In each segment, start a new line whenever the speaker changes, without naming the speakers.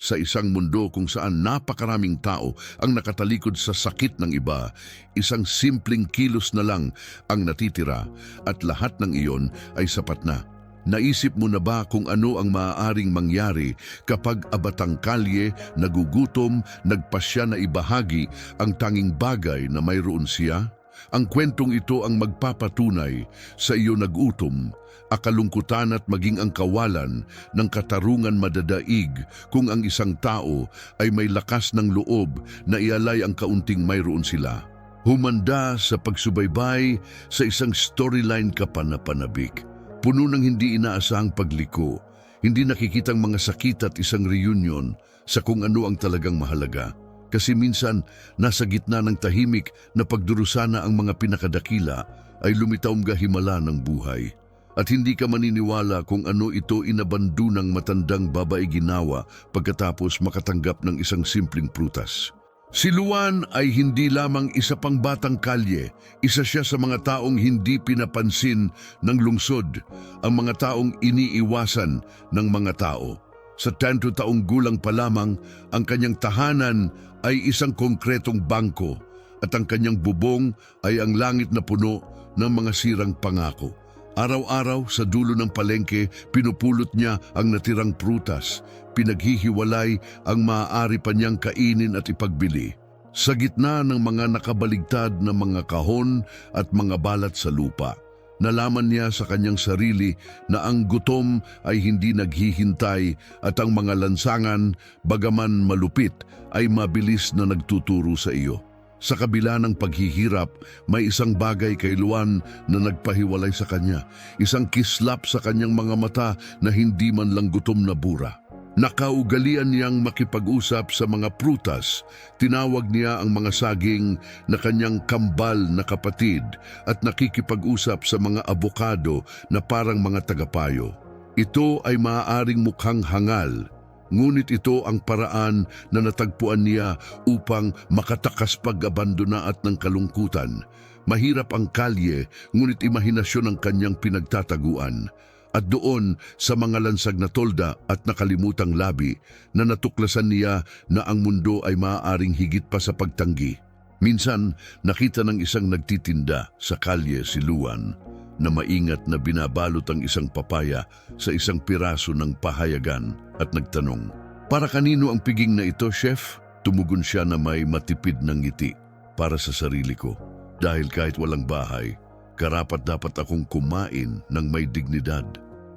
Sa isang mundo kung saan napakaraming tao ang nakatalikod sa sakit ng iba, isang simpleng kilos na lang ang natitira at lahat ng iyon ay sapat na. Naisip mo na ba kung ano ang maaaring mangyari kapag abatang kalye, nagugutom, nagpasya na ibahagi ang tanging bagay na mayroon siya? Ang kwentong ito ang magpapatunay sa iyo nagutom, akalungkutan at maging ang kawalan ng katarungan madadaig kung ang isang tao ay may lakas ng loob na ialay ang kaunting mayroon sila. Humanda sa pagsubaybay sa isang storyline kapanapanabik, puno ng hindi inaasahang pagliko, hindi nakikitang mga sakit at isang reunion sa kung ano ang talagang mahalaga. Kasi minsan, nasa gitna ng tahimik na pagdurusa na ang mga pinakadakila ay lumitaw ka himala ng buhay. At hindi ka maniniwala kung ano ito inabandu ng matandang babae ginawa pagkatapos makatanggap ng isang simpleng prutas. Si Luan ay hindi lamang isa pang batang kalye, isa siya sa mga taong hindi pinapansin ng lungsod, ang mga taong iniiwasan ng mga tao. Sa 10 taong gulang pa lamang, ang kanyang tahanan ay isang konkretong bangko at ang kanyang bubong ay ang langit na puno ng mga sirang pangako. Araw-araw sa dulo ng palengke, pinupulot niya ang natirang prutas, pinaghihiwalay ang maaari pa niyang kainin at ipagbili. Sa gitna ng mga nakabaligtad na mga kahon at mga balat sa lupa, nalaman niya sa kanyang sarili na ang gutom ay hindi naghihintay at ang mga lansangan, bagaman malupit, ay mabilis na nagtuturo sa iyo. Sa kabila ng paghihirap, may isang bagay kay Luan na nagpahiwalay sa kanya, isang kislap sa kanyang mga mata na hindi man lang gutom na bura. Nakaugalian niyang makipag-usap sa mga prutas, tinawag niya ang mga saging na kanyang kambal na kapatid at nakikipag-usap sa mga abokado na parang mga tagapayo. Ito ay maaaring mukhang hangal, ngunit ito ang paraan na natagpuan niya upang makatakas pag-abandona at ng kalungkutan. Mahirap ang kalye, ngunit imahinasyon ang kanyang pinagtataguan. At doon sa mga lansag na tolda at nakalimutang labi na natuklasan niya na ang mundo ay maaaring higit pa sa pagtanggi. Minsan nakita ng isang nagtitinda sa kalye si Luan na maingat na binabalot ang isang papaya sa isang piraso ng pahayagan at nagtanong, "Para kanino ang piging na ito, chef?" Tumugon siya na may matipid ng ngiti. "Para sa sarili ko, dahil kahit walang bahay, karapat-dapat akong kumain ng may dignidad."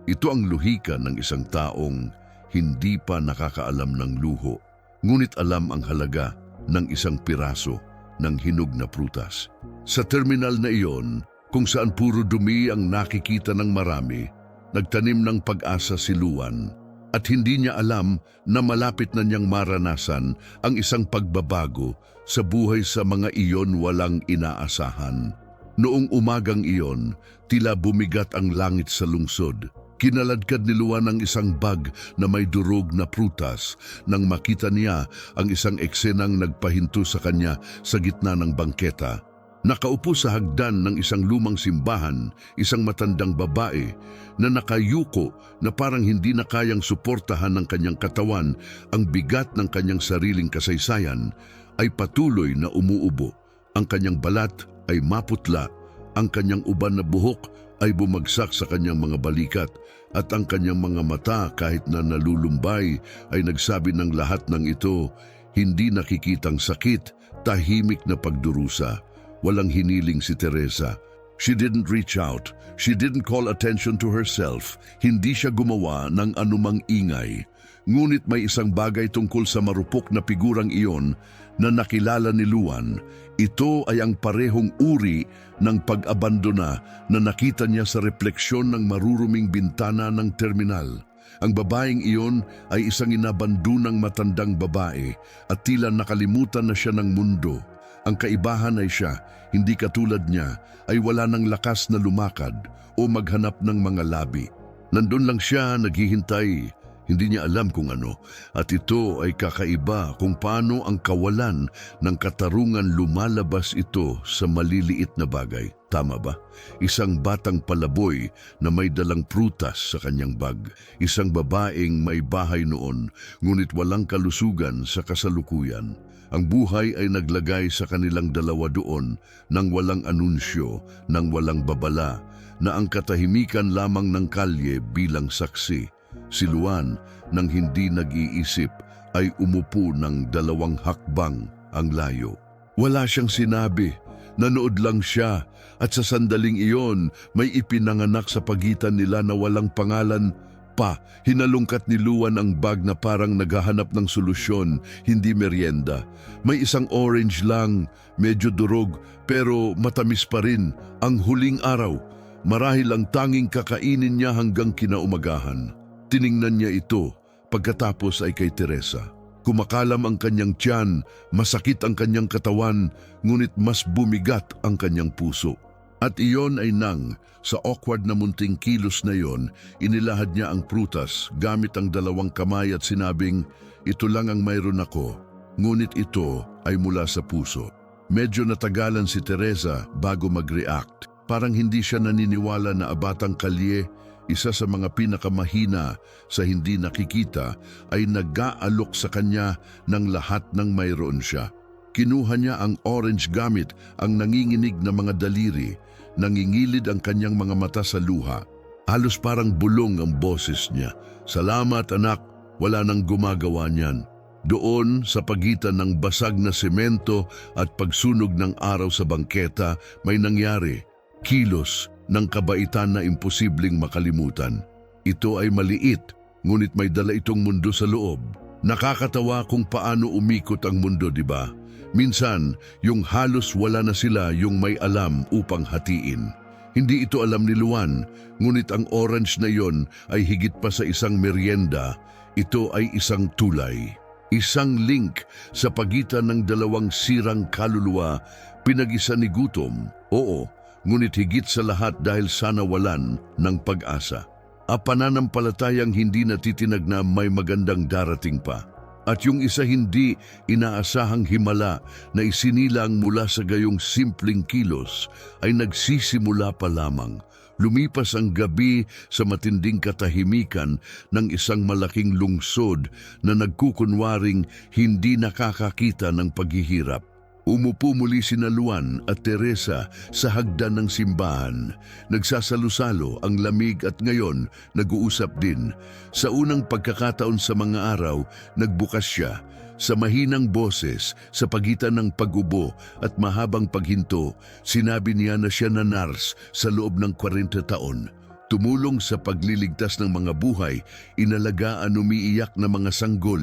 Ito ang luhika ng isang taong hindi pa nakakaalam ng luho, ngunit alam ang halaga ng isang piraso ng hinog na prutas. Sa terminal na iyon, kung saan puro dumi ang nakikita ng marami, nagtanim ng pag-asa si Luan at hindi niya alam na malapit na niyang maranasan ang isang pagbabago sa buhay sa mga iyon walang inaasahan. Noong umagang iyon, tila bumigat ang langit sa lungsod. Kinaladkad ni Luan ang isang bag na may durog na prutas nang makita niya ang isang eksenang nagpahinto sa kanya sa gitna ng bangketa. Nakaupo sa hagdan ng isang lumang simbahan, isang matandang babae na nakayuko na parang hindi na kayang suportahan ng kanyang katawan ang bigat ng kanyang sariling kasaysayan, ay patuloy na umuubo. Ang kanyang balat ay maputla, ang kanyang uban na buhok ay bumagsak sa kanyang mga balikat at ang kanyang mga mata kahit na nalulumbay ay nagsabi ng lahat ng ito, hindi nakikitang sakit, tahimik na pagdurusa. Walang hiniling si Teresa. She didn't reach out. She didn't call attention to herself. Hindi siya gumawa ng anumang ingay. Ngunit may isang bagay tungkol sa marupok na figurang iyon na nakilala ni Luan. Ito ay ang parehong uri ng pag-abandona na nakita niya sa refleksyon ng maruruming bintana ng terminal. Ang babaeng iyon ay isang inabandunang matandang babae at tila nakalimutan na siya ng mundo. Ang kaibahan ay siya, hindi katulad niya, ay wala ng lakas na lumakad o maghanap ng mga labi. Nandun lang siya naghihintay, Hindi niya alam kung ano, at ito ay kakaiba kung paano ang kawalan ng katarungan lumalabas ito sa maliliit na bagay. Tama ba? Isang batang palaboy na may dalang prutas sa kanyang bag. Isang babaeng may bahay noon, ngunit walang kalusugan sa kasalukuyan. Ang buhay ay naglagay sa kanilang dalawa doon nang walang anunsyo, nang walang babala, na ang katahimikan lamang ng kalye bilang saksi. Si Luan, nang hindi nag-iisip, ay umupo ng 2 hakbang ang layo. Wala siyang sinabi, nanood lang siya, at sa sandaling iyon may ipinanganak sa pagitan nila na walang pangalan pa. Hinalungkat ni Luan ang bag na parang naghahanap ng solusyon, hindi merienda. May isang orange lang, medyo durog, pero matamis pa rin. Ang huling araw, marahil ang tanging kakainin niya hanggang kinaumagahan. Tiningnan niya ito, pagkatapos ay kay Teresa. Kumakalam ang kanyang tiyan, masakit ang kanyang katawan, ngunit mas bumigat ang kanyang puso. At iyon ay nang, sa awkward na munting kilos na iyon, inilahad niya ang prutas gamit ang 2 kamay at sinabing, "Ito lang ang mayroon ako, ngunit ito ay mula sa puso." Medyo natagalan si Teresa bago mag-react. Parang hindi siya naniniwala na abatang kalye, isa sa mga pinakamahina sa hindi nakikita, ay nag-aalok sa kanya ng lahat ng mayroon siya. Kinuha niya ang orange gamit ang nanginginig na mga daliri, nangingilid ang kanyang mga mata sa luha. Halos parang bulong ang boses niya. "Salamat anak, wala nang gumagawa niyan." Doon sa pagitan ng basag na semento at pagsunog ng araw sa bangketa, may nangyari. Kilos ng kabaitan na imposibleng makalimutan. Ito ay maliit, ngunit may dala itong mundo sa loob. Nakakatawa kung paano umikot ang mundo, di ba? Minsan, yung halos wala na sila yung may alam upang hatiin. Hindi ito alam ni Luan, ngunit ang orange na yon ay higit pa sa isang merienda. Ito ay isang tulay. Isang link sa pagitan ng 2 sirang kaluluwa, pinag-isa ni gutom. Oo, ngunit higit sa lahat dahil sa nawalan ng pag-asa. A pananampalatayang hindi natitinag na may magandang darating pa. At yung isa hindi inaasahang himala na isinilang mula sa gayong simpleng kilos ay nagsisimula pa lamang. Lumipas ang gabi sa matinding katahimikan ng isang malaking lungsod na nagkukunwaring hindi nakakakita ng paghihirap. Umupo muli sina Luan at Teresa sa hagdan ng simbahan. Nagsasalo-salo ang lamig at ngayon nag-uusap din. Sa unang pagkakataon sa mga araw, nagbukas siya. Sa mahinang boses, sa pagitan ng pag-ubo at mahabang paghinto, sinabi niya na siya na nurse sa loob ng 40 taon. Tumulong sa pagliligtas ng mga buhay, inalagaan umiiyak na mga sanggol,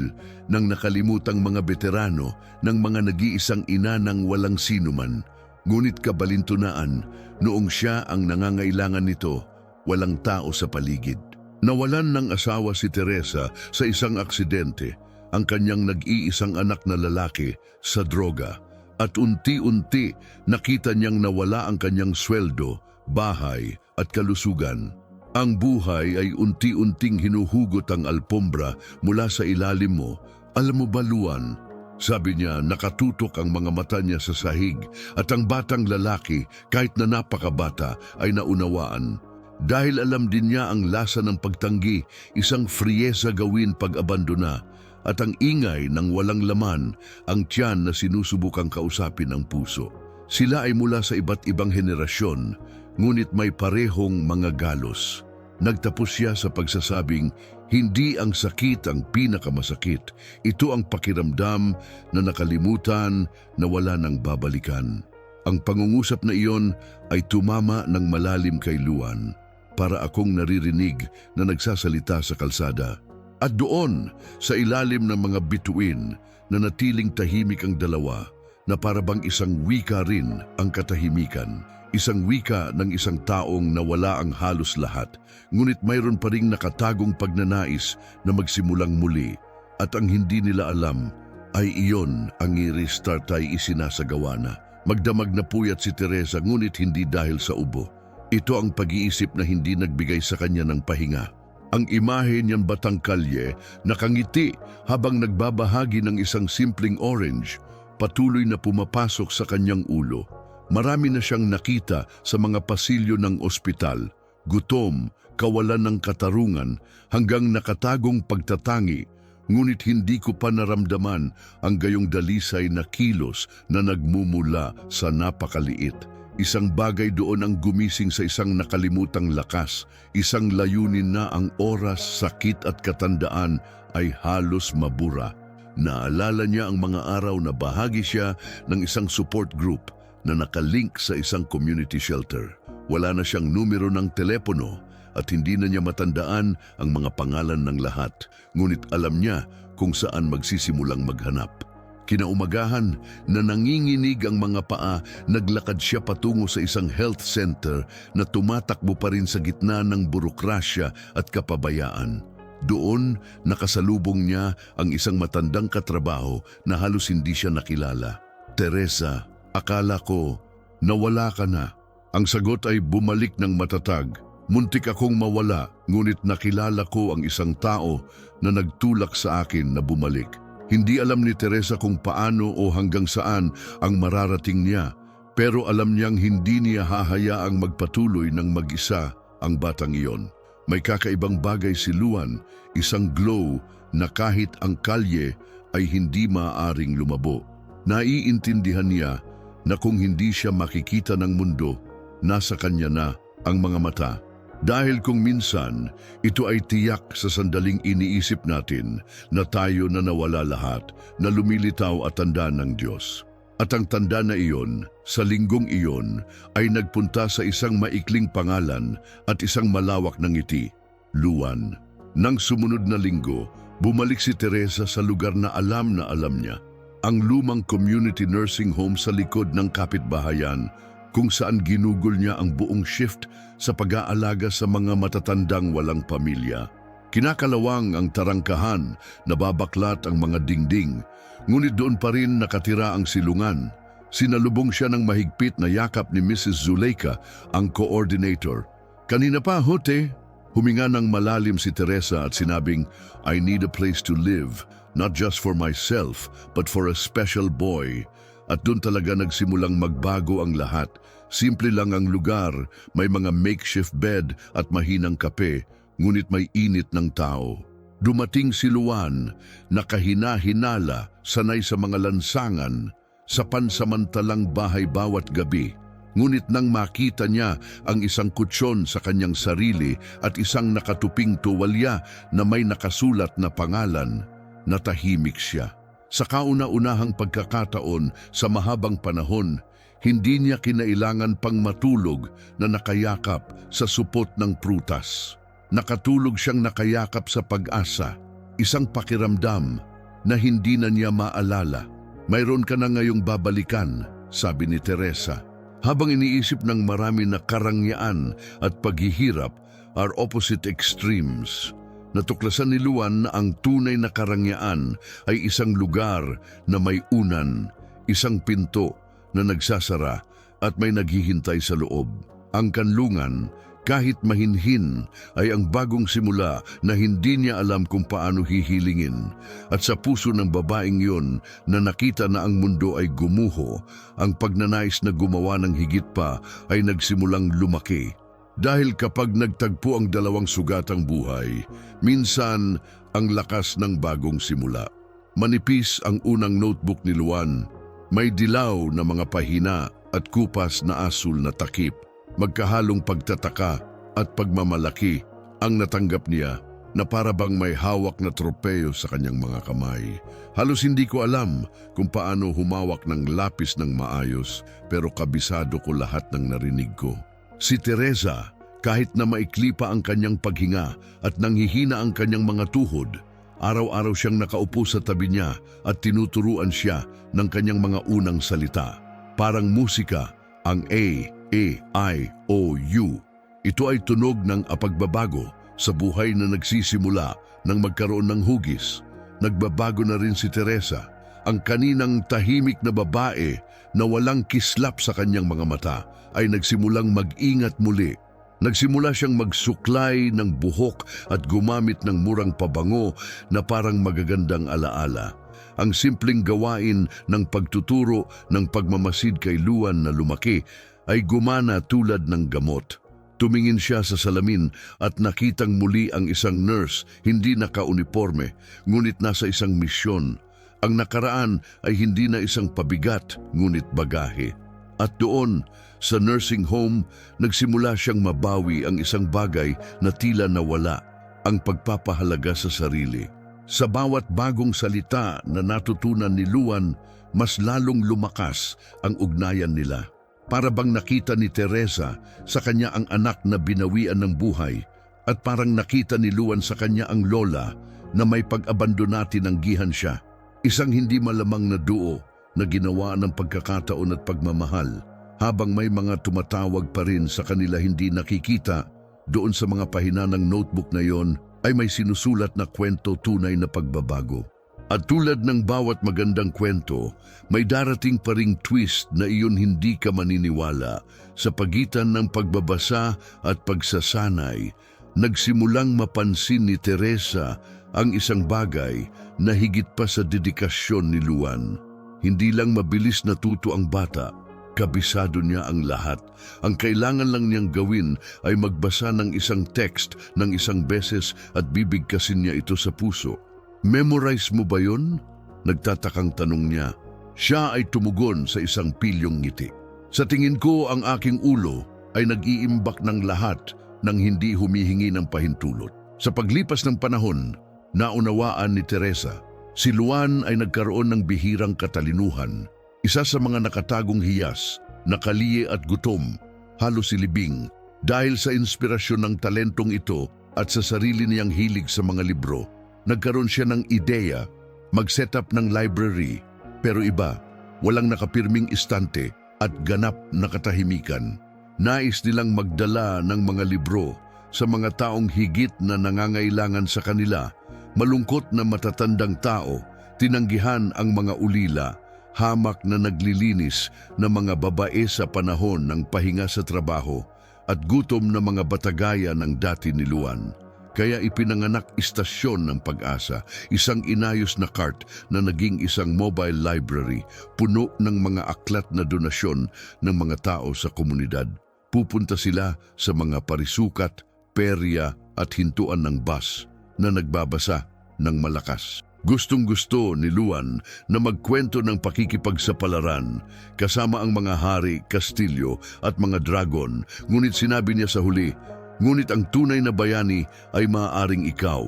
ng nakalimutang mga veterano, ng mga nag-iisang ina ng walang sinuman. Ngunit kabalintunaan, noong siya ang nangangailangan nito, walang tao sa paligid. Nawalan ng asawa si Teresa sa isang aksidente, ang kanyang nag-iisang anak na lalaki sa droga, at unti-unti nakita niyang nawala ang kanyang sweldo, bahay at kalusugan. Ang buhay ay unti-unting hinuhugot ang alpombra mula sa ilalim mo. "Alam mo ba, Luan?" Sabi niya, nakatutok ang mga mata niya sa sahig, at ang batang lalaki, kahit na napakabata, ay naunawaan. Dahil alam din niya ang lasa ng pagtanggi, isang friyesa gawin pag-abandona, at ang ingay ng walang laman, ang tiyan na sinusubukang kausapin ng puso. Sila ay mula sa iba't ibang henerasyon, ngunit may parehong mga galos. Nagtapos siya sa pagsasabing, hindi ang sakit ang pinakamasakit. Ito ang pakiramdam na nakalimutan, na wala nang babalikan. Ang pangungusap na iyon ay tumama ng malalim kay Luan, para akong naririnig na nagsasalita sa kalsada. At doon, sa ilalim ng mga bituin, na natiling tahimik ang dalawa, na parabang isang wika rin ang katahimikan. Isang wika ng isang taong nawala ang halos lahat, ngunit mayroon pa ring nakatagong pagnanais na magsimulang muli. At ang hindi nila alam ay iyon ang i-restart ay isinasagawa na. Magdamag na puyat si Teresa, ngunit hindi dahil sa ubo. Ito ang pag-iisip na hindi nagbigay sa kanya ng pahinga. Ang imahe niyang batang kalye nakangiti habang nagbabahagi ng isang simpleng orange, patuloy na pumapasok sa kanyang ulo. Marami na siyang nakita sa mga pasilyo ng ospital, gutom, kawalan ng katarungan, hanggang nakatagong pagtatangi. Ngunit hindi ko pa naramdaman ang gayong dalisay na kilos na nagmumula sa napakaliit. Isang bagay doon ang gumising sa isang nakalimutang lakas, isang layunin na ang oras, sakit at katandaan ay halos mabura. Naalala niya ang mga araw na bahagi siya ng isang support group na nakalink sa isang community shelter. Wala na siyang numero ng telepono at hindi na niya matandaan ang mga pangalan ng lahat, ngunit alam niya kung saan magsisimulang maghanap. Kinaumagahan na nanginginig ang mga paa, naglakad siya patungo sa isang health center na tumatakbo pa rin sa gitna ng burokrasya at kapabayaan. Doon, nakasalubong niya ang isang matandang katrabaho na halos hindi siya nakilala. "Teresa, akala ko, nawala ka na." Ang sagot ay bumalik ng matatag. "Muntik akong mawala, ngunit nakilala ko ang isang tao na nagtulak sa akin na bumalik." Hindi alam ni Teresa kung paano o hanggang saan ang mararating niya, pero alam niyang hindi niya hahayaang magpatuloy ng mag-isa ang batang iyon. May kakaibang bagay si Luan, isang glow na kahit ang kalye ay hindi maaaring lumabo. Naiintindihan niya na kung hindi siya makikita ng mundo, nasa kanya na ang mga mata. Dahil kung minsan, ito ay tiyak sa sandaling iniisip natin na tayo na nawala lahat, na lumilitaw at tanda ng Diyos. At ang tanda na iyon, sa linggong iyon, ay nagpunta sa isang maikling pangalan at isang malawak na ngiti, Luan. Nang sumunod na linggo, bumalik si Teresa sa lugar na alam niya, ang lumang community nursing home sa likod ng kapitbahayan, kung saan ginugol niya ang buong shift sa pag-aalaga sa mga matatandang walang pamilya. Kinakalawang ang tarangkahan, nababaklat ang mga dingding, ngunit doon pa rin nakatira ang silungan. Sinalubong siya ng mahigpit na yakap ni Mrs. Zuleika, ang coordinator. "Kanina pa, Hote." Huminga ng malalim si Teresa at sinabing, "I need a place to live, not just for myself, but for a special boy." At doon talaga nagsimulang magbago ang lahat. Simple lang ang lugar, may mga makeshift bed at mahinang kape, ngunit may init ng tao. Dumating si Luan, nakahina-hinala, sanay sa mga lansangan, sa pansamantalang bahay bawat gabi. Ngunit nang makita niya ang isang kutsyon sa kanyang sarili at isang nakatuping tuwalya na may nakasulat na pangalan, natahimik siya. Sa kauna-unahang pagkakataon sa mahabang panahon, hindi niya kinailangan pang matulog na nakayakap sa supot ng prutas. Nakatulog siyang nakayakap sa pag-asa, isang pakiramdam na hindi na niya maalala. "Mayroon ka na ngayong babalikan," sabi ni Teresa. Habang iniisip ng marami na karangyaan at paghihirap are opposite extremes, natuklasan ni Luan na ang tunay na karangyaan ay isang lugar na may unan, isang pinto na nagsasara at may naghihintay sa loob. Ang kanlungan, kahit mahinhin, ay ang bagong simula na hindi niya alam kung paano hihilingin. At sa puso ng babaeng yon na nakita na ang mundo ay gumuho, ang pagnanais na gumawa ng higit pa ay nagsimulang lumaki. Dahil kapag nagtagpo ang dalawang sugatang buhay, minsan ang lakas ng bagong simula. Manipis ang unang notebook ni Luan. May dilaw na mga pahina at kupas na asul na takip. Magkahalong pagtataka at pagmamalaki ang natanggap niya na para bang may hawak na tropeyo sa kanyang mga kamay. Halos hindi ko alam kung paano humawak ng lapis ng maayos, pero kabisado ko lahat ng narinig ko. Si Teresa, kahit na maikli pa ang kanyang paghinga at nanghihina ang kanyang mga tuhod, araw-araw siyang nakaupo sa tabi niya at tinuturuan siya ng kanyang mga unang salita. Parang musika, ang A, E, I, O, U. Ito ay tunog ng apagbabago sa buhay na nagsisimula nang magkaroon ng hugis. Nagbabago na rin si Teresa, ang kaninang tahimik na babae na walang kislap sa kanyang mga mata ay nagsimulang mag-ingat muli. Nagsimula siyang magsuklay ng buhok at gumamit ng murang pabango na parang magagandang alaala. Ang simpleng gawain ng pagtuturo ng pagmamasid kay Luan na lumaki ay gumana tulad ng gamot. Tumingin siya sa salamin at nakitang muli ang isang nurse, hindi naka-uniforme, ngunit nasa isang misyon. Ang nakaraan ay hindi na isang pabigat, ngunit bagahe. At doon, sa nursing home, nagsimula siyang mabawi ang isang bagay na tila nawala, ang pagpapahalaga sa sarili. Sa bawat bagong salita na natutunan ni Luan, mas lalong lumakas ang ugnayan nila. Para bang nakita ni Teresa sa kanya ang anak na binawian ng buhay, at parang nakita ni Luan sa kanya ang lola na may pag-abandona tinanggihan siya. Isang hindi malamang na duo na ginawa ng pagkakataon at pagmamahal. Habang may mga tumatawag pa rin sa kanila hindi nakikita, doon sa mga pahina ng notebook na yon ay may sinusulat na kwento tunay na pagbabago. At tulad ng bawat magandang kwento, may darating pa ring twist na iyon hindi ka maniniwala. Sa pagitan ng pagbabasa at pagsasanay, nagsimulang mapansin ni Teresa ang isang bagay na higit pa sa dedikasyon ni Luan. Hindi lang mabilis natuto ang bata, kabisado niya ang lahat. Ang kailangan lang niyang gawin ay magbasa ng isang text ng isang beses at bibigkasin niya ito sa puso. Memorize mo ba yun? Nagtatakang tanong niya. Siya ay tumugon sa isang pilyong ngiti. Sa tingin ko ang aking ulo ay nag-iimbak ng lahat nang hindi humihingi ng pahintulot. Sa paglipas ng panahon, naunawaan ni Teresa, si Luan ay nagkaroon ng bihirang katalinuhan. Isa sa mga nakatagong hiyas, nakaliye at gutom, halos silibing, dahil sa inspirasyon ng talentong ito at sa sarili niyang hilig sa mga libro, nagkaroon siya ng ideya, mag-set up ng library, pero iba, walang nakapirming istante at ganap na katahimikan. Nais nilang magdala ng mga libro sa mga taong higit na nangangailangan sa kanila, malungkot na matatandang tao, tinanggihan ang mga ulila, hamak na naglilinis na mga babae sa panahon ng pahinga sa trabaho at gutom na mga batagaya ng dati ni Luan. Kaya ipinanganak Istasyon ng Pag-asa, isang inayos na cart na naging isang mobile library, puno ng mga aklat na donasyon ng mga tao sa komunidad. Pupunta sila sa mga parisukat, perya at hintuan ng bus na nagbabasa ng malakas. Gustong-gusto ni Luan na magkwento ng pakikipagsapalaran kasama ang mga hari, kastilyo at mga dragon, ngunit sinabi niya sa huli, ngunit ang tunay na bayani ay maaaring ikaw.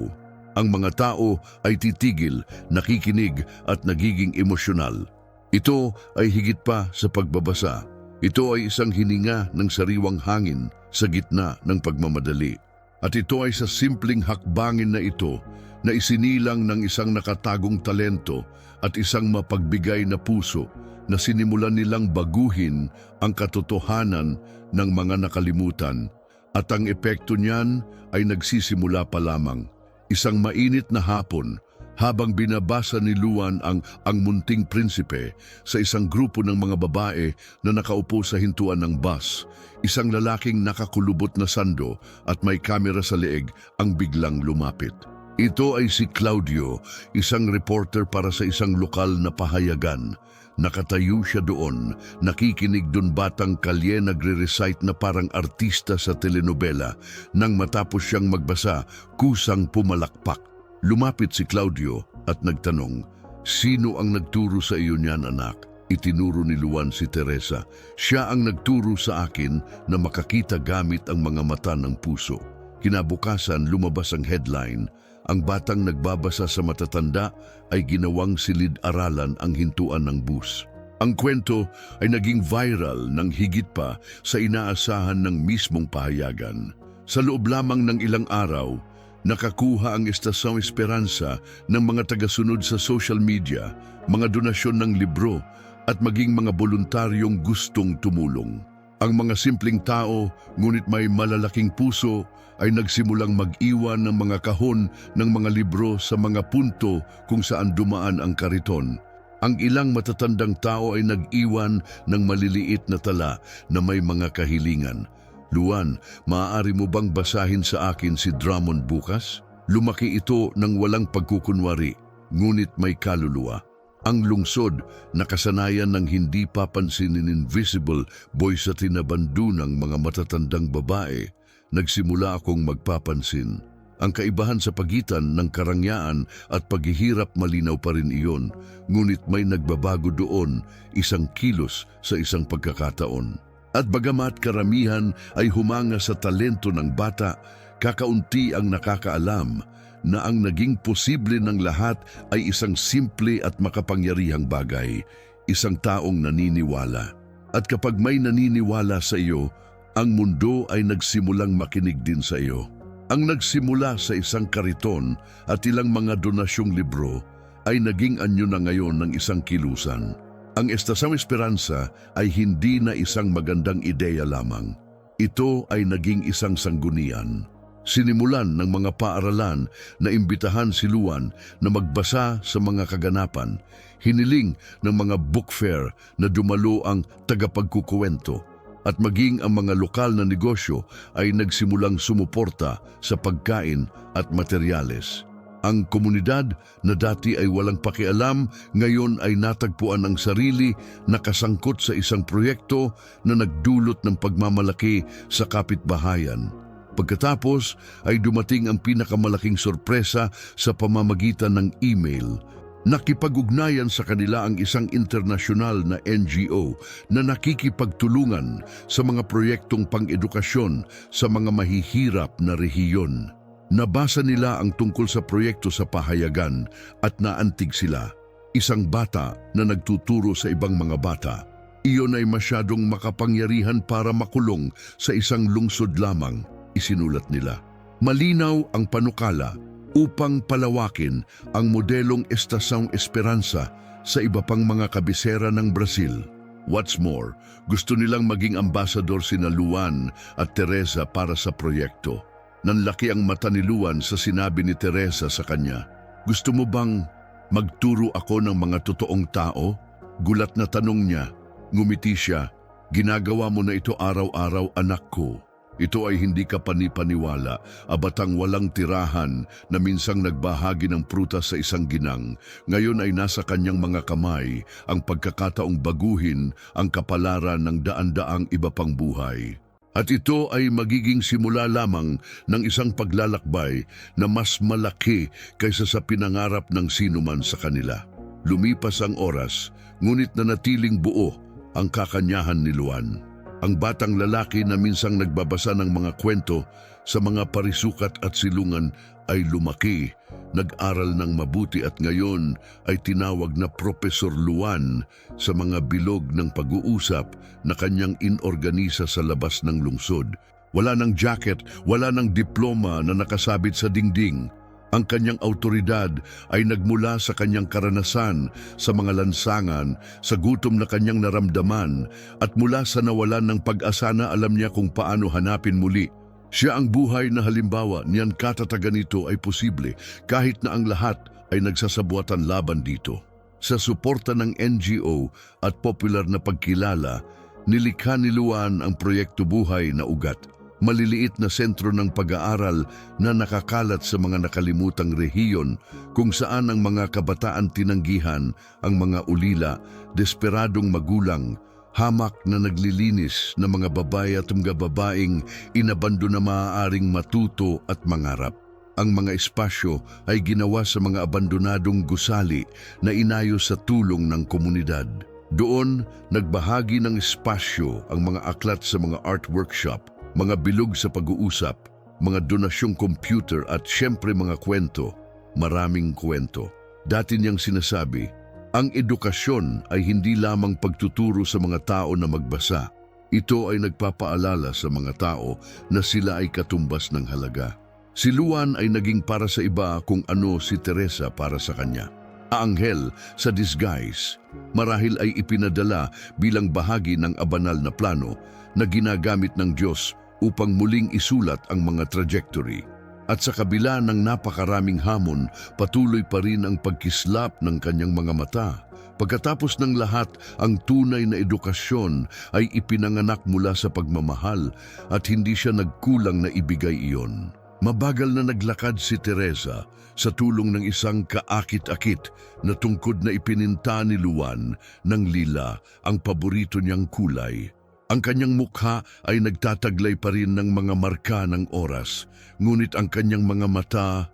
Ang mga tao ay titigil, nakikinig at nagiging emosyonal. Ito ay higit pa sa pagbabasa. Ito ay isang hininga ng sariwang hangin sa gitna ng pagmamadali. At ito ay sa simpleng hakbangin na ito na isinilang ng isang nakatagong talento at isang mapagbigay na puso na sinimulan nilang baguhin ang katotohanan ng mga nakalimutan. At ang epekto niyan ay nagsisimula pa lamang. Isang mainit na hapon, habang binabasa ni Luan ang Munting Prinsipe sa isang grupo ng mga babae na nakaupo sa hintuan ng bus, isang lalaking nakakulubot na sando at may kamera sa leeg ang biglang lumapit. Ito ay si Claudio, isang reporter para sa isang lokal na pahayagan. Nakatayo siya doon, nakikinig doon batang kalye nagre-recite na parang artista sa telenovela. Nang matapos siyang magbasa, kusang pumalakpak. Lumapit si Claudio at nagtanong, "Sino ang nagturo sa iyo niyan, anak?" Itinuro ni Luan si Teresa. Siya ang nagturo sa akin na makakita gamit ang mga mata ng puso. Kinabukasan lumabas ang headline, ang batang nagbabasa sa matatanda ay ginawang silid-aralan ang hintuan ng bus. Ang kwento ay naging viral ng higit pa sa inaasahan ng mismong pahayagan. Sa loob lamang ng ilang araw, nakakuha ang Estasyong Esperanza ng mga tagasunod sa social media, mga donasyon ng libro at maging mga voluntaryong gustong tumulong. Ang mga simpleng tao, ngunit may malalaking puso, ay nagsimulang mag-iwan ng mga kahon ng mga libro sa mga punto kung saan dumaan ang kariton. Ang ilang matatandang tao ay nag-iwan ng maliliit na tala na may mga kahilingan. Luan, maaari mo bang basahin sa akin si Drummond bukas? Lumaki ito ng walang pagkukunwari, ngunit may kaluluwa. Ang lungsod, nakasanayan ng hindi papansinin invisible boy sa tinabandu ng mga matatandang babae, nagsimula akong magpapansin. Ang kaibahan sa pagitan ng karangyaan at paghihirap malinaw pa rin iyon, ngunit may nagbabago doon, isang kilos sa isang pagkakataon. At bagamat karamihan ay humanga sa talento ng bata, kakaunti ang nakakaalam na ang naging posible ng lahat ay isang simple at makapangyarihang bagay, isang taong naniniwala. At kapag may naniniwala sa iyo, ang mundo ay nagsimulang makinig din sa iyo. Ang nagsimula sa isang kariton at ilang mga donasyong libro ay naging anyo na ngayon ng isang kilusan. Ang Estasang Esperanza ay hindi na isang magandang ideya lamang. Ito ay naging isang sanggunian. Sinimulan ng mga paaralan na imbitahan si Luan na magbasa sa mga kaganapan, hiniling ng mga book fair na dumalo ang tagapagkukuwento, at maging ang mga lokal na negosyo ay nagsimulang sumuporta sa pagkain at materyales. Ang komunidad na dati ay walang pakialam, ngayon ay natagpuan ang sarili na kasangkot sa isang proyekto na nagdulot ng pagmamalaki sa kapitbahayan. Pagkatapos ay dumating ang pinakamalaking sorpresa sa pamamagitan ng email. Nakipag-ugnayan sa kanila ang isang internasyonal na NGO na nakikipagtulungan sa mga proyektong pang-edukasyon sa mga mahihirap na rehiyon. Nabasa nila ang tungkol sa proyekto sa pahayagan at naantig sila. Isang bata na nagtuturo sa ibang mga bata. Iyon ay masyadong makapangyarihan para makulong sa isang lungsod lamang, isinulat nila. Malinaw ang panukala upang palawakin ang modelong Estasang Esperanza sa iba pang mga kabisera ng Brazil. What's more, gusto nilang maging ambasador sina Luan at Teresa para sa proyekto. Nanlaki ang mata ni Luan sa sinabi ni Teresa sa kanya, "Gusto mo bang magturo ako ng mga totoong tao?" Gulat na tanong niya. Ngumiti siya, "Ginagawa mo na ito araw-araw, anak ko. Ito ay hindi ka panipaniwala, abatang walang tirahan na minsang nagbahagi ng prutas sa isang ginang. Ngayon ay nasa kanyang mga kamay ang pagkakataong baguhin ang kapalaran ng daan-daang iba pang buhay. At ito ay magiging simula lamang ng isang paglalakbay na mas malaki kaysa sa pinangarap ng sinuman sa kanila." Lumipas ang oras, ngunit nanatiling buo ang kakanyahan ni Luan. Ang batang lalaki na minsang nagbabasa ng mga kwento sa mga parisukat at silungan ay lumaki, nag-aral ng mabuti at ngayon ay tinawag na Profesor Luan sa mga bilog ng pag-uusap na kanyang inorganisa sa labas ng lungsod. Wala ng jacket, wala ng diploma na nakasabit sa dingding. Ang kanyang autoridad ay nagmula sa kanyang karanasan, sa mga lansangan, sa gutom na kanyang naramdaman, at mula sa nawalan ng pag-asa na alam niya kung paano hanapin muli. Siya ang buhay na halimbawa niyan katatagan nito ay posible kahit na ang lahat ay nagsasabuatan laban dito. Sa suporta ng NGO at popular na pagkilala, nilikha ni Luan ang Proyekto Buhay na Ugat. Maliliit na sentro ng pag-aaral na nakakalat sa mga nakalimutang rehiyon kung saan ang mga kabataan tinanggihan, ang mga ulila, desperadong magulang, hamak na naglilinis na mga babae at mga babaeng inabando na maaaring matuto at mangarap. Ang mga espasyo ay ginawa sa mga abandonadong gusali na inayos sa tulong ng komunidad. Doon, nagbahagi ng espasyo ang mga aklat sa mga art workshop, mga bilog sa pag-uusap, mga donasyong computer at syempre mga kwento, maraming kwento. Dati niyang sinasabi, ang edukasyon ay hindi lamang pagtuturo sa mga tao na magbasa. Ito ay nagpapaalala sa mga tao na sila ay katumbas ng halaga. Si Luan ay naging para sa iba kung ano si Teresa para sa kanya. Anghel sa disguise, marahil ay ipinadala bilang bahagi ng abanal na plano na ginagamit ng Diyos upang muling isulat ang mga trajectory. At sa kabila ng napakaraming hamon, patuloy pa rin ang pagkislap ng kanyang mga mata, Pagkatapos ng lahat, ang tunay na edukasyon ay ipinanganak mula sa pagmamahal at hindi siya nagkulang na ibigay iyon. Mabagal na naglakad si Teresa sa tulong ng isang kaakit-akit na tungkod na ipininta ni Luan ng lila, ang paborito niyang kulay. Ang kanyang mukha ay nagtataglay pa rin ng mga marka ng oras, ngunit ang kanyang mga mata,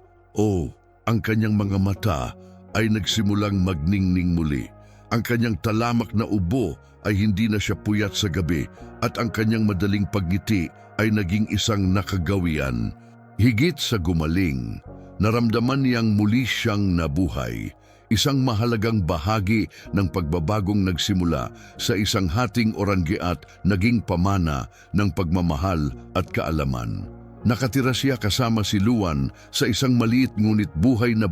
ang kanyang mga mata ay nagsimulang magningning muli. Ang kanyang talamak na ubo ay hindi na siya puyat sa gabi at ang kanyang madaling pagngiti ay naging isang nakagawian. Higit sa gumaling, naramdaman niyang muli siyang nabuhay, isang mahalagang bahagi ng pagbabagong nagsimula sa isang hating oranggeat naging pamana ng pagmamahal at kaalaman. Nakatira siya kasama si Luan sa isang maliit ngunit buhay na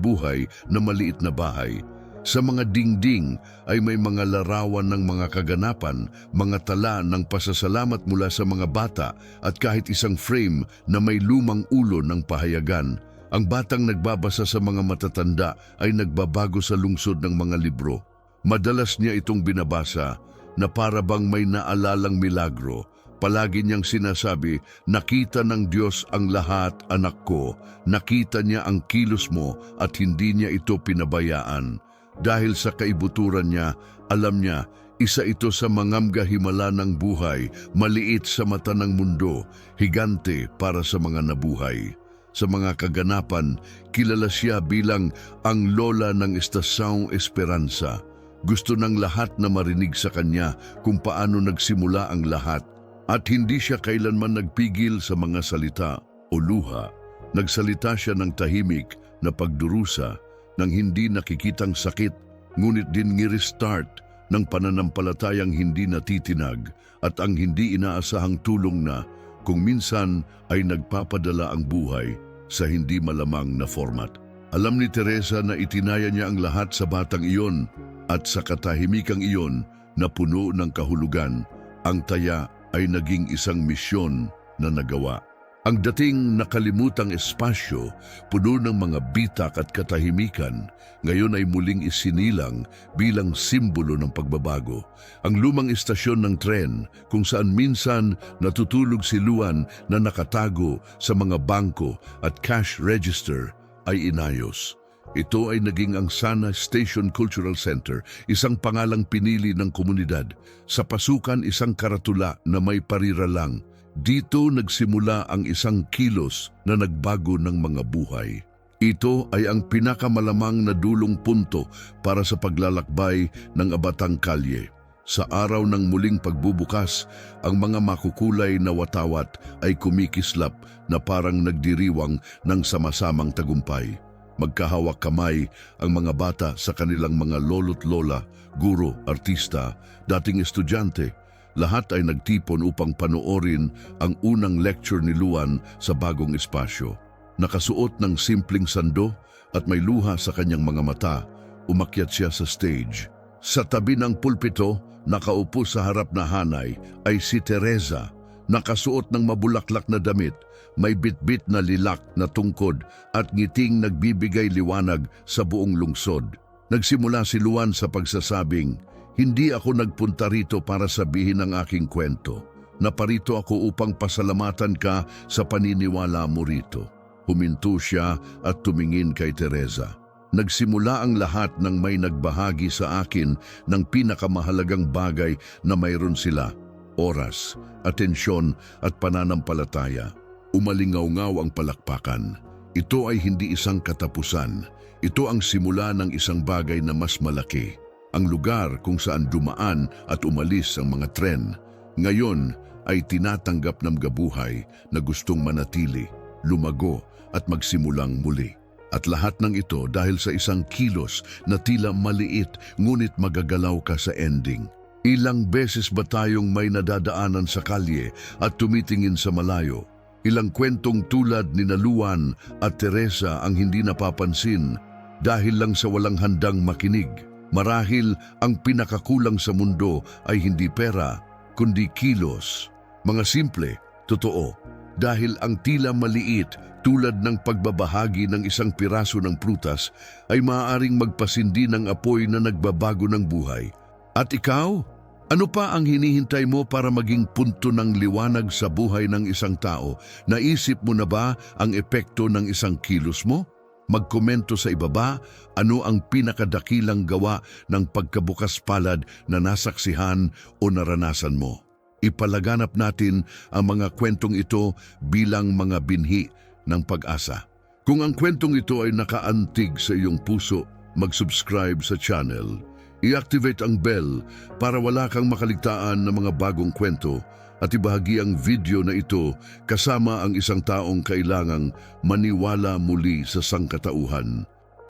maliit na bahay. Sa mga dingding ay may mga larawan ng mga kaganapan, mga tala ng pasasalamat mula sa mga bata at kahit isang frame na may lumang ulo ng pahayagan. Ang batang nagbabasa sa mga matatanda ay nagbabago sa lungsod ng mga libro. Madalas niya itong binabasa na para bang may naalalang milagro. Palagi niyang sinasabi, nakita ng Diyos ang lahat, anak ko. Nakita niya ang kilos mo at hindi niya ito pinabayaan. Dahil sa kaibuturan niya, alam niya, isa ito sa mangamgahimala ng buhay, maliit sa mata ng mundo, higante para sa mga nabuhay. Sa mga kaganapan, kilala siya bilang ang lola ng Estação Esperanza. Gusto ng lahat na marinig sa kanya kung paano nagsimula ang lahat. At hindi siya kailanman nagpigil sa mga salita o luha. Nagsalita siya ng tahimik na pagdurusa, ng hindi nakikitang sakit, ngunit din ngi-restart ng pananampalatayang hindi natitinag at ang hindi inaasahang tulong na kung minsan ay nagpapadala ang buhay sa hindi malamang na format. Alam ni Teresa na itinaya niya ang lahat sa batang iyon at sa katahimikang iyon na puno ng kahulugan, ang taya ay naging isang misyon na nagawa. Ang dating nakalimutang espasyo, puno ng mga bitak at katahimikan, ngayon ay muling isinilang bilang simbolo ng pagbabago. Ang lumang istasyon ng tren kung saan minsan natutulog si Luan na nakatago sa mga bangko at cash register ay inayos. Ito ay naging ang Sana Station Cultural Center, isang pangalang pinili ng komunidad. Sa pasukan, isang karatula na may pariralang. Dito nagsimula ang isang kilos na nagbago ng mga buhay. Ito ay ang pinakamalamang na dulong punto para sa paglalakbay ng Abatang Kalye. Sa araw ng muling pagbubukas, ang mga makukulay na watawat ay kumikislap na parang nagdiriwang ng sama-samang tagumpay. Magkahawak kamay ang mga bata sa kanilang mga lolo't lola, guro, artista, dating estudyante. Lahat ay nagtipon upang panoorin ang unang lecture ni Luan sa bagong espasyo. Nakasuot ng simpleng sando at may luha sa kanyang mga mata, umakyat siya sa stage. Sa tabi ng pulpito, nakaupo sa harap na hanay ay si Teresa, nakasuot ng mabulaklak na damit, may bitbit na lilak na tungkod at ngiting nagbibigay liwanag sa buong lungsod. Nagsimula si Luan sa pagsasabing, "Hindi ako nagpunta rito para sabihin ang aking kwento. Naparito ako upang pasalamatan ka sa paniniwala mo rito." Huminto siya at tumingin kay Teresa. Nagsimula ang lahat nang may nagbahagi sa akin ng pinakamahalagang bagay na mayroon sila, oras, atensyon at pananampalataya. Umalingaw-ngaw ang palakpakan. Ito ay hindi isang katapusan. Ito ang simula ng isang bagay na mas malaki. Ang lugar kung saan dumaan at umalis ang mga tren, ngayon ay tinatanggap ng gabuhay na gustong manatili, lumago at magsimulang muli. At lahat ng ito dahil sa isang kilos na tila maliit ngunit magagalaw ka sa ending. Ilang beses ba tayong may nadadaanan sa kalye at tumitingin sa malayo? Ilang kwentong tulad ni Luan at Teresa ang hindi napapansin dahil lang sa walang handang makinig. Marahil ang pinakakulang sa mundo ay hindi pera, kundi kilos. Mga simple, totoo, dahil ang tila maliit tulad ng pagbabahagi ng isang piraso ng prutas ay maaaring magpasindi ng apoy na nagbabago ng buhay. At ikaw? Ano pa ang hinihintay mo para maging punto ng liwanag sa buhay ng isang tao? Naisip mo na ba ang epekto ng isang kilos mo? Magkomento sa ibaba ano ang pinakadakilang gawa ng pagkabukas palad na nasaksihan o naranasan mo. Ipalaganap natin ang mga kwentong ito bilang mga binhi ng pag-asa. Kung ang kwentong ito ay nakaantig sa iyong puso, mag-subscribe sa channel. I-activate ang bell para wala kang makaligtaan ng mga bagong kwento at ibahagi ang video na ito kasama ang isang taong kailangang maniwala muli sa sangkatauhan.